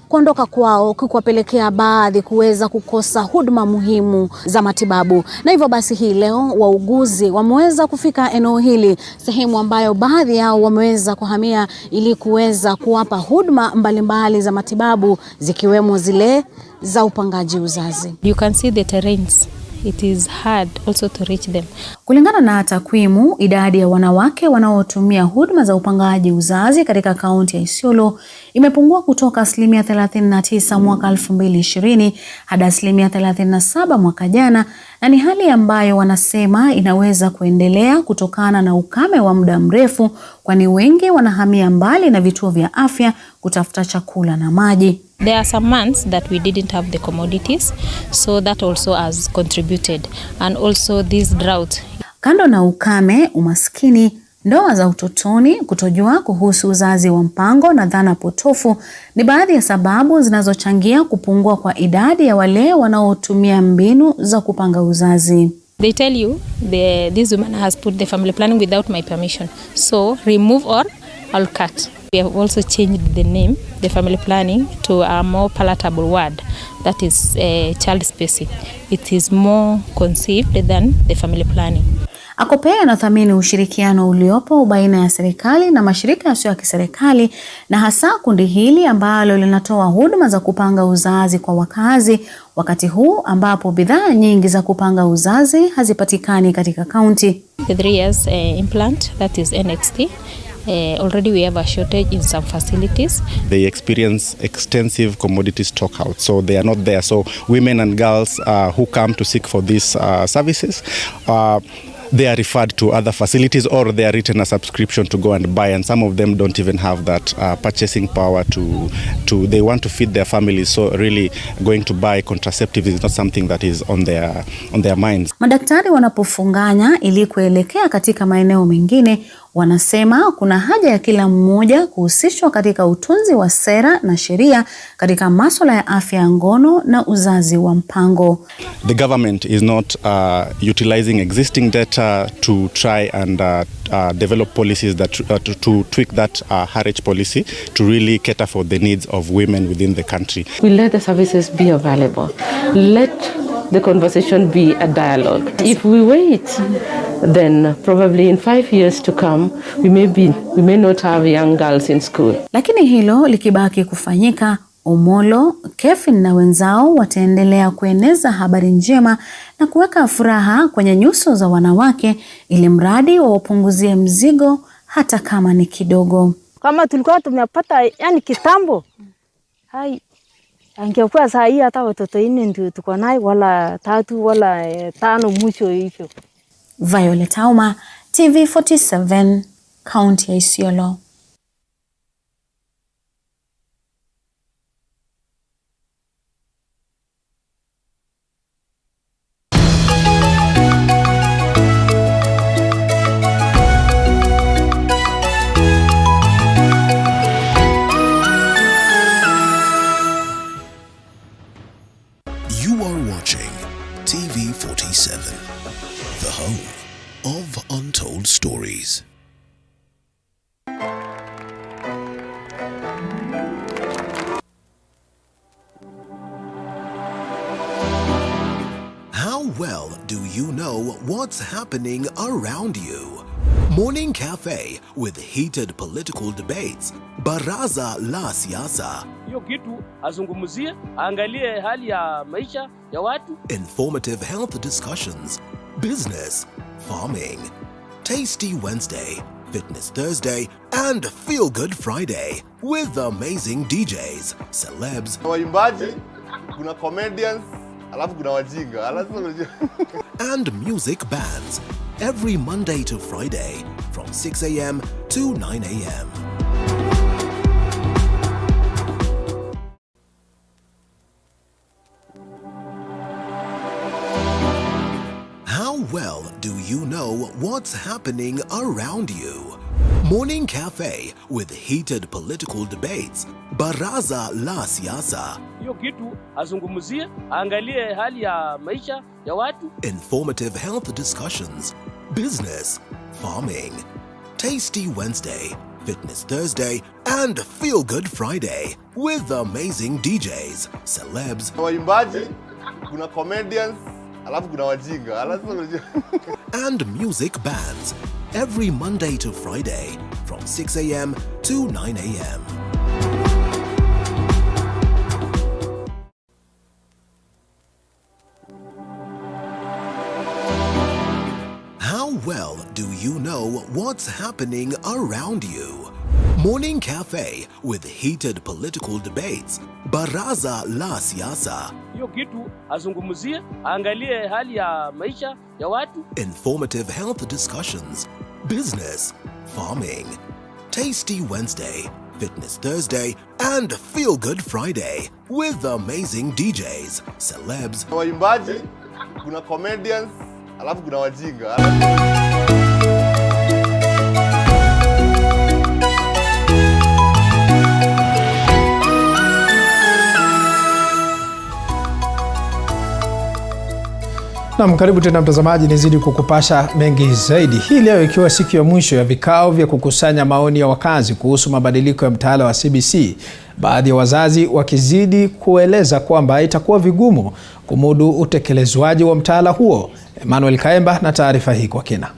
Kuondoka kwao kuwapelekea baadhi kuweza kukosa huduma muhimu za matibabu. Na hivyo basi hii leo wauguzi wameweza kufika eneo hili, sehemu ambayo baadhi yao wameweza kuhamia ili kuweza kuwapa huduma mbalimbali za matibabu zikiwemo zile za upangaji uzazi. You can see the terrains. It is hard also to reach them. Kulingana na takwimu, idadi ya wanawake wanaotumia huduma za upangaji uzazi katika kaunti ya Isiolo imepungua kutoka 39% mwaka 2020 hadi 37% mwaka jana, na ni hali ambayo wanasema inaweza kuendelea kutokana na ukame wa muda mrefu, kwani wengi wanahamia mbali na vituo vya afya kutafuta chakula na maji. There are some months that we didn't have the commodities, so that also has contributed, and also this drought. Kando na ukame, umaskini, ndoa za utotoni, kutojua kuhusu uzazi wa mpango na dhana potofu ni baadhi ya sababu zinazochangia kupungua kwa idadi ya wale wanaotumia mbinu za kupanga uzazi. They tell you this woman has put the family planning without my permission, so remove or I'll cut. We have also changed the name, the family planning, to a more palatable word, that is child spacing. It is more conceived than the family planning. Upeo anathamini ushirikiano uliopo baina ya serikali na mashirika yasiyo ya kiserikali, na hasa kundi hili ambalo linatoa huduma za kupanga uzazi kwa wakazi, wakati huu ambapo bidhaa nyingi za kupanga uzazi hazipatikani katika kaunti. The 3 years implant, that is NXT. Already we have a shortage in some facilities. They experience extensive commodity stockouts, so they are not there. So women and girls who come to seek for these services, they are referred to other facilities, or they are written a subscription to go and buy, and some of them don't even have that purchasing power to they want to feed their families, so really going to buy contraceptives is not something that is on their minds. Madaktari wanapofunganya ili kuelekea katika maeneo mengine, wanasema kuna haja ya kila mmoja kuhusishwa katika utunzi wa sera na sheria katika masuala ya afya ya ngono na uzazi wa mpango. The government is not utilizing existing data to try and develop policies that to tweak that RH policy to really cater for the needs of women within the country. We let the services be available. Let the conversation be a dialogue. If we wait, then probably in 5 years to come, we may not have young girls in school. Lakini hilo likibaki kufanyika, Omolo, Kevin na wenzao wataendelea kueneza habari njema na kuweka furaha kwenye nyuso za wanawake, ili mradi wapunguzie mzigo hata kama ni kidogo. Kama tulikuwa tumepata yani kitambo, hai angekuwa saa hii hata watoto 4 ndio tuko naye, wala 3 wala 5 mwisho hivyo. Violet Auma, TV47, County ya Isiolo. You are watching TV47, the home of untold stories. How well do you know what's happening around you? Morning Cafe with heated political debates. Baraza la Siasa. Hiyo kitu azungumzie, angalie hali ya maisha ya watu. Informative health discussions. Business, farming. Tasty Wednesday, Fitness Thursday, and Feel Good Friday with amazing DJs, celebs, waimbaji, kuna comedians, alafu kuna wajinga, and music bands every Monday to Friday from 6 a.m. to 9 a.m. How well do you know what's happening around you? Morning Cafe with heated political debates. Baraza la Siasa. Hiyo kitu azungumzie, angalie hali ya maisha ya watu. Informative health discussions. Business, farming. Tasty Wednesday, Fitness Thursday, and Feel Good Friday with amazing DJs, celebs, waimbaji, kuna comedians, alafu kuna wajinga, and music bands every Monday to Friday from 6 a.m. to 9 a.m. How well do you know what's happening around you? Morning Cafe with heated political debates. Baraza la Siasa. Hiyo kitu azungumzie, angalie hali ya maisha ya watu. Informative health discussions. Business, farming. Tasty Wednesday, Fitness Thursday, and Feel Good Friday with amazing DJs, celebs, waimbaji, kuna comedians, alafu kuna wajinga. Na karibu tena mtazamaji, nizidi kukupasha mengi zaidi. Hii leo ikiwa siku ya mwisho ya vikao vya kukusanya maoni ya wakazi kuhusu mabadiliko ya mtaala wa CBC. Baadhi ya wazazi wakizidi kueleza kwamba itakuwa vigumu kumudu utekelezwaji wa mtaala huo. Emmanuel Kaemba na taarifa hii kwa kina.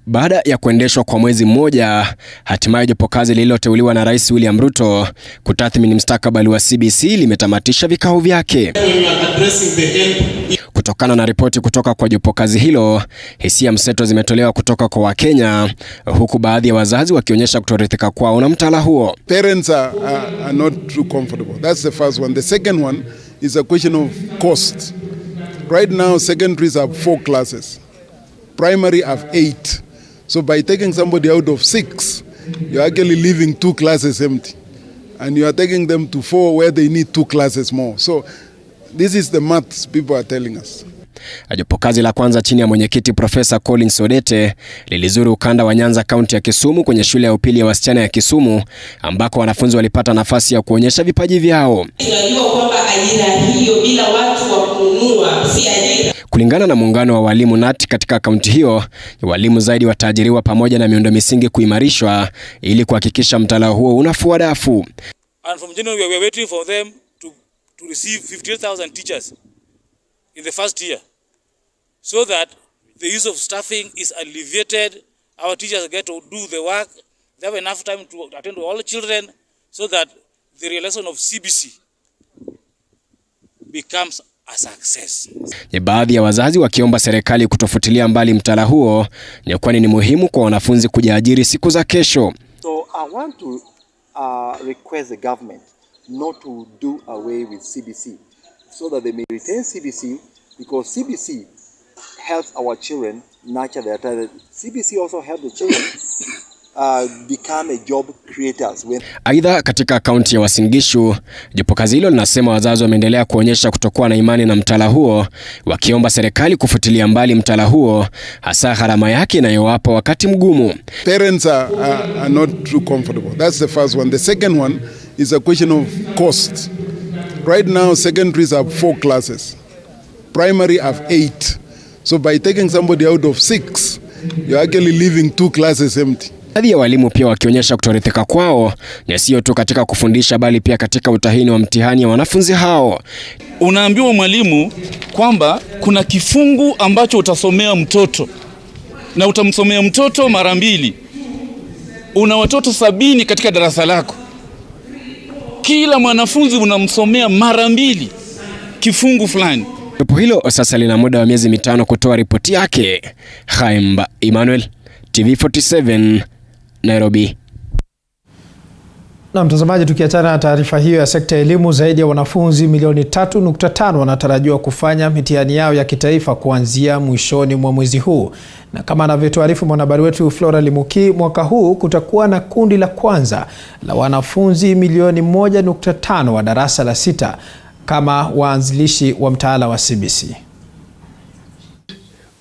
Baada ya kuendeshwa kwa mwezi mmoja, hatimaye jopo kazi lililoteuliwa na Rais William Ruto kutathmini mustakabali wa CBC limetamatisha vikao vyake. Kutokana na ripoti kutoka kwa jopo kazi hilo, hisia mseto zimetolewa kutoka kwa Wakenya, huku baadhi ya wazazi wakionyesha kutoridhika kwao na mtaala huo. Parents are not too comfortable. That's the first one. The second one is a question of cost. Right now, secondaries have 4 classes. Primary have 8. So by taking somebody out of 6, you're actually leaving 2 classes empty. And you are taking them to 4 where they need 2 classes more. So this is the maths people are telling us. Jopo kazi la kwanza chini ya mwenyekiti Profesa Collins Odete lilizuru ukanda wa Nyanza kaunti ya Kisumu kwenye shule ya upili ya wasichana ya Kisumu, ambako wanafunzi walipata nafasi ya kuonyesha vipaji vyao. Tunajua kwamba ajira hiyo bila watu wa kununua si ajira. Kulingana na muungano wa walimu NAT katika kaunti hiyo, walimu zaidi wataajiriwa pamoja na miundo misingi kuimarishwa ili kuhakikisha mtaala huo unafua dafu. And from January we are waiting for them to receive 58,000 teachers in the first year, so that the use of staffing is alleviated. Our teachers get to do the work. They have enough time to attend to all the children, so that the realization of CBC becomes a success. Baadhi ya wazazi wakiomba serikali kutofutilia mbali mtaala huo, kwani ni muhimu kwa wanafunzi kujiajiri siku za kesho. So I want to request the government not to do away with CBC, so that they may retain CBC, because CBC helps our children nurture their talent. CBC also helps the children become a job creators. Aidha, katika kaunti ya Uasin Gishu, jopo kazi hilo linasema wazazi wameendelea kuonyesha kutokuwa na imani na mtaala huo, wakiomba serikali kufutilia mbali mtaala huo, hasa gharama yake inayowapa wakati mgumu. Parents are not too comfortable. That's the first one. The second one is a question of cost. Right now, secondaries have 4 classes. Primary have 8. So by taking somebody out of 6, you're actually leaving 2 classes empty. Baadhi ya walimu pia wakionyesha kutoridhika kwao, na sio tu katika kufundisha bali pia katika utahini wa mtihani ya wanafunzi hao. Unaambiwa mwalimu kwamba kuna kifungu ambacho utasomea mtoto, na utamsomea mtoto mara 2. Una watoto 70 katika darasa lako. Kila mwanafunzi unamsomea mara 2 kifungu fulani. Jopo hilo sasa lina muda wa miezi 5 kutoa ripoti yake. Kaemba Emmanuel, TV47, Nairobi. Na mtazamaji, tukiachana na taarifa hiyo ya sekta ya elimu, zaidi ya wanafunzi milioni 3.5 wanatarajiwa kufanya mitihani yao ya kitaifa kuanzia mwishoni mwa mwezi huu. Na kama anavyotuarifu mwanahabari wetu Flora Limuki, mwaka huu kutakuwa na kundi la kwanza la wanafunzi milioni 1.5 wa darasa la 6 kama waanzilishi wa mtaala wa CBC.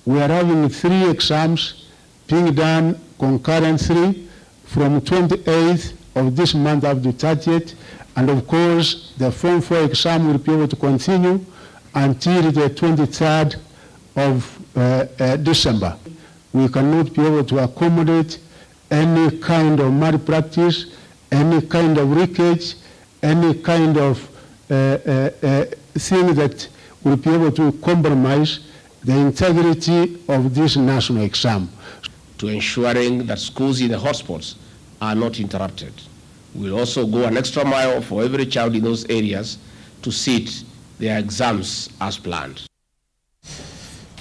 We are having 3 exams being done concurrently from 28th of this month up to 30th, and of course the Form 4 exam will be able to continue until the 23rd of December. We cannot be able to accommodate any kind of malpractice, any kind of leakage, any kind of thing that will be able to compromise the integrity of this national exam. To ensuring that schools in the hotspots are not interrupted. We'll also go an extra mile for every child in those areas to sit their exams as planned.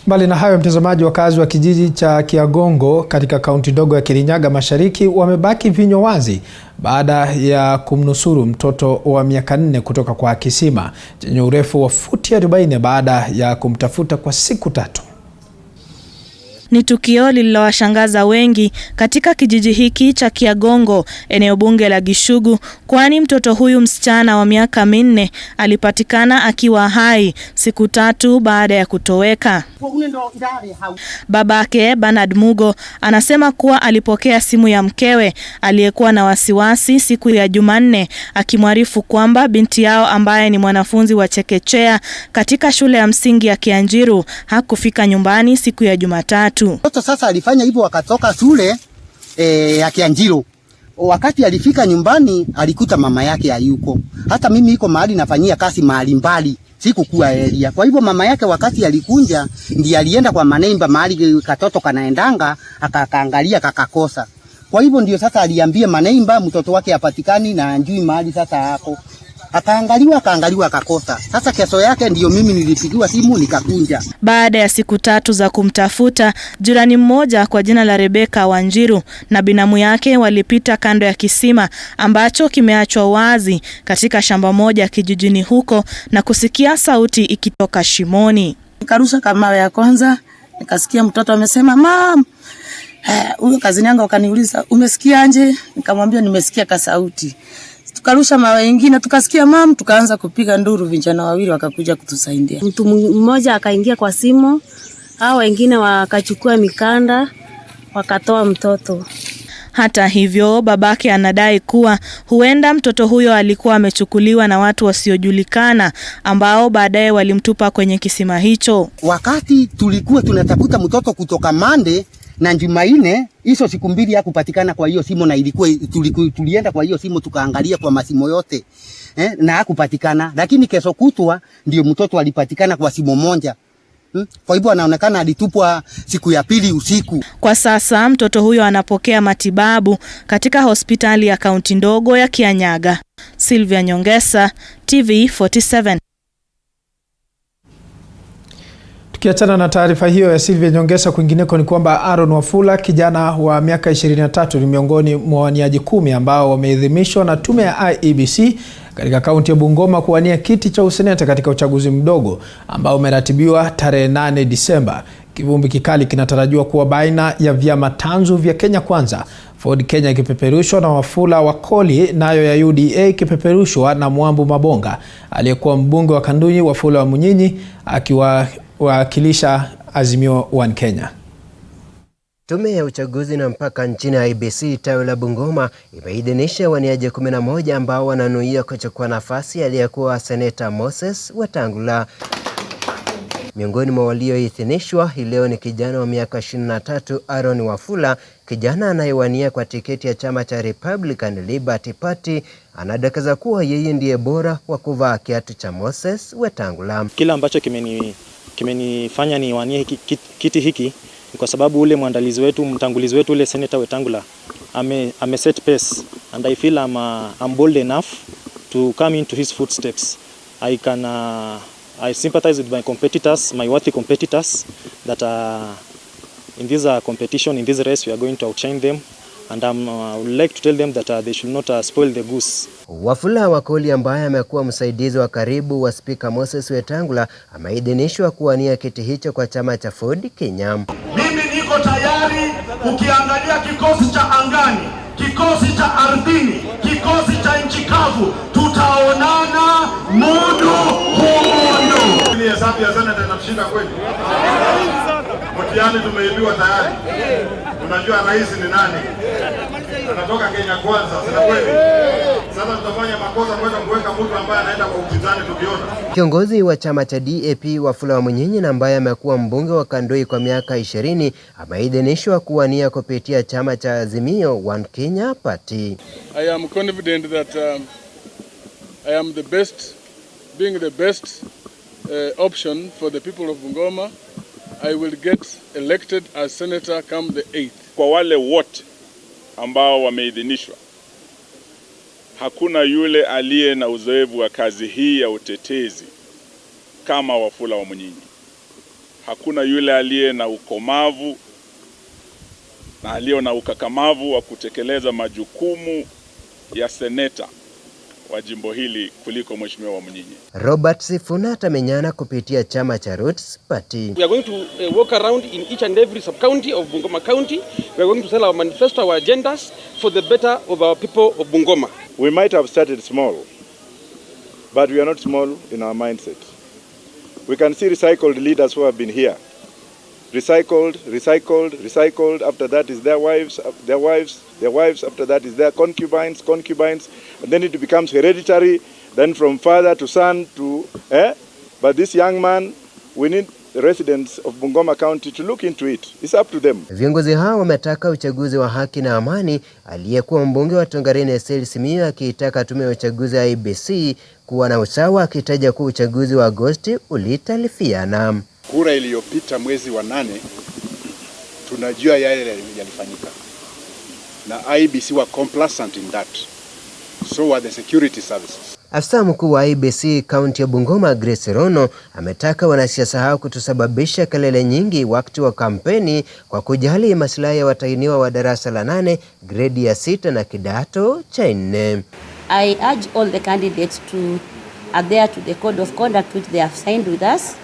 Mbali na hayo mtazamaji, wakazi wa kijiji cha Kiagongo katika kaunti ndogo ya Kirinyaga Mashariki wamebaki vinywa wazi baada ya kumnusuru mtoto wa miaka 4 kutoka kwa kisima chenye urefu wa futi 40 baada ya kumtafuta kwa siku 3. Ni tukio lililowashangaza wengi katika kijiji hiki cha Kiagongo, eneo bunge la Gishugu, kwani mtoto huyu msichana wa miaka 4 alipatikana akiwa hai siku 3 baada ya kutoweka. Babake Bernard Mugo anasema kuwa alipokea simu ya mkewe aliyekuwa na wasiwasi siku ya Jumanne akimwarifu kwamba binti yao ambaye ni mwanafunzi wa chekechea katika shule ya msingi ya Kianjiru hakufika nyumbani siku ya Jumatatu. Mtoto sasa alifanya hivyo, wakatoka shule ya Kianjiru. Wakati alifika nyumbani alikuta mama yake hayuko. Hata mimi iko mahali nafanyia kazi mahali mbali, sikukuwa area. Kwa hivyo mama yake wakati alikunja ndiye alienda kwa manemba mahali katoto kanaendanga, akaangalia kakakosa. Kwa hivyo ndio sasa aliambia manemba mtoto wake hapatikani na anjui mahali sasa hapo. Akaangaliwa akakosa. Sasa kesho yake ndio mimi nilipigiwa simu nikakunja. Baada ya siku 3 za kumtafuta, jirani mmoja kwa jina la Rebeka Wanjiru na binamu yake walipita kando ya kisima ambacho kimeachwa wazi katika shamba moja kijijini huko na kusikia sauti ikitoka shimoni. Nikarusha kama ya kwanza, nikasikia mtoto amesema mam. Huyo kazini yangu akaniuliza umesikia anje? Nikamwambia nimesikia ka sauti. Tukarusha mawe mengine tukasikia mam, tukaanza kupiga nduru, vijana wawili wakakuja kutusaidia. Mtu mmoja akaingia kwa simu, hao wengine wakachukua mikanda wakatoa mtoto. Hata hivyo, babake anadai kuwa huenda mtoto huyo alikuwa amechukuliwa na watu wasiojulikana ambao baadaye walimtupa kwenye kisima hicho. Wakati tulikuwa tunatafuta mtoto kutoka Mande na Jumanne, hizo siku 2 hakupatikana kwa hiyo simu, na ilikuwa tulienda kwa hiyo simu tukaangalia kwa masimo yote na hakupatikana, lakini kesho kutwa ndio mtoto alipatikana kwa simu moja. Kwa hivyo anaonekana alitupwa siku ya 2 usiku. Kwa sasa mtoto huyo anapokea matibabu katika hospitali ya kaunti ndogo ya Kianyaga. Sylvia Nyongesa, TV47. Tukiachana na taarifa hiyo ya Sylvia Nyongesa, kwingineko ni kwamba Aaron Wafula, kijana wa miaka 23, ni miongoni mwa waniaji 10 ambao wameidhinishwa na tume ya IEBC katika kaunti ya Bungoma kuwania kiti cha useneta katika uchaguzi mdogo ambao umeratibiwa tarehe 8 Disemba. Kivumbi kikali kinatarajiwa kuwa baina ya vyama tanzu vya Kenya Kwanza, Ford Kenya ikipeperushwa na Wafula Wakoli, nayo ya UDA ikipeperushwa na Mwambu Mabonga aliyekuwa mbunge wa Kanduyi, Wafula wa Munyinyi akiwakilisha Azimio One Kenya. Tume ya uchaguzi na mpaka nchini IEBC tawi la Bungoma imeidhinisha waniaji 11 ambao wananuia kuchukua nafasi aliyekuwa seneta Moses Wetangula. Miongoni mwa walioidhinishwa leo ni kijana wa miaka 23 Aaron Wafula, kijana anayewania kwa tiketi ya chama cha Republican Liberty Party. Anadokeza kuwa yeye ndiye bora wa kuvaa kiatu cha Moses Wetangula. Kila ambacho kimenifanya niwanie kiti hiki ni kwa sababu ule mtangulizi wetu ule Senator Wetangula ame set pace, and I feel I'm bold enough to come into his footsteps. I sympathize with my competitors, my worthy competitors, that in this competition, in this race, we are going to outshine them, and I would like to tell them that they should not spoil the goose. Wafula Wakoli ambaye amekuwa msaidizi wa karibu wa Speaker Moses Wetangula ameidhinishwa kuwania kiti hicho kwa chama cha Ford Kenya. Mimi niko tayari, ukiangalia kikosi cha angani, kikosi cha ardhini, kikosi cha nchi kavu, tutaonana mundu humundu. Ni hesabu ya Senate inamshinda kweli? Mtiani tumeibiwa tayari. Unajua rais ni nani? Anatoka Kenya Kwanza, sina kweli? Sasa tutafanya makosa kwenda kuweka mtu ambaye anaenda kwa upinzani tukiona. Kiongozi wa chama cha DAP Wafula wa Munyinyi ambaye amekuwa mbunge wa Kanduyi kwa miaka 20 ameidhinishwa kuwania kupitia chama cha Azimio One Kenya Party. I am confident that I am being the best option for the people of Bungoma. I will get elected as senator come the 8th. Kwa wale wote ambao wameidhinishwa, hakuna yule aliye na uzoefu wa kazi hii ya utetezi kama Wafula wa Munyinyi. Hakuna yule aliye na ukomavu na aliye na ukakamavu wa kutekeleza majukumu ya seneta wa jimbo hili kuliko Mheshimiwa Wamunyinyi. Robert Sifuna atamenyana kupitia chama cha Roots Party. We are going to walk around in each and every sub-county of Bungoma County. We are going to sell our manifesto, our agendas for the better of our people of Bungoma. We might have started small, but we are not small in our mindset. We can see recycled leaders who have been here. Recycled. After that is their wives. After that is their concubines. And then it becomes hereditary. Then from father to son to But this young man, we need the residents of Bungoma County to look into it. It's up to them. Viongozi hao wametaka uchaguzi wa haki na amani. Aliyekuwa mbunge wa Tongareni Simiyu akiitaka tume ya uchaguzi ya IEBC kuwa na usawa, akitaja kuwa uchaguzi wa Agosti ulitalifiana. Kura iliyopita mwezi wa 8 tunajua yale yalifanyika, na IEBC were complacent in that, so were the security services. Afisa mkuu wa IEBC kaunti ya Bungoma Grace Rono ametaka wanasiasa hao kutusababisha kelele nyingi wakati wa kampeni kwa kujali maslahi ya watahiniwa wa darasa la 8, gredi ya 6 na kidato cha 4. I urge all the candidates to adhere to the code of conduct which they have signed with us,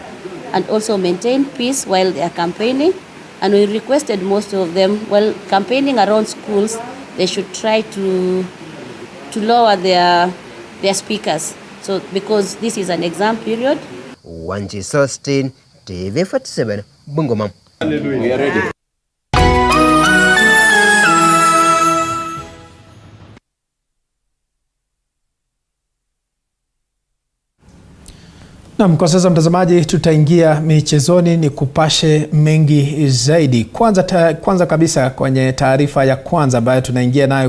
and also maintain peace while they are campaigning. And we requested most of them, while campaigning around schools, they should try to lower their speakers. So because this is an exam period. Wanji Sostin, TV47, Bungoma. We are ready. Naam, kwa sasa mtazamaji, tutaingia michezoni ni kupashe mengi zaidi. Kwanza kabisa kwenye taarifa ya kwanza ambayo tunaingia nayo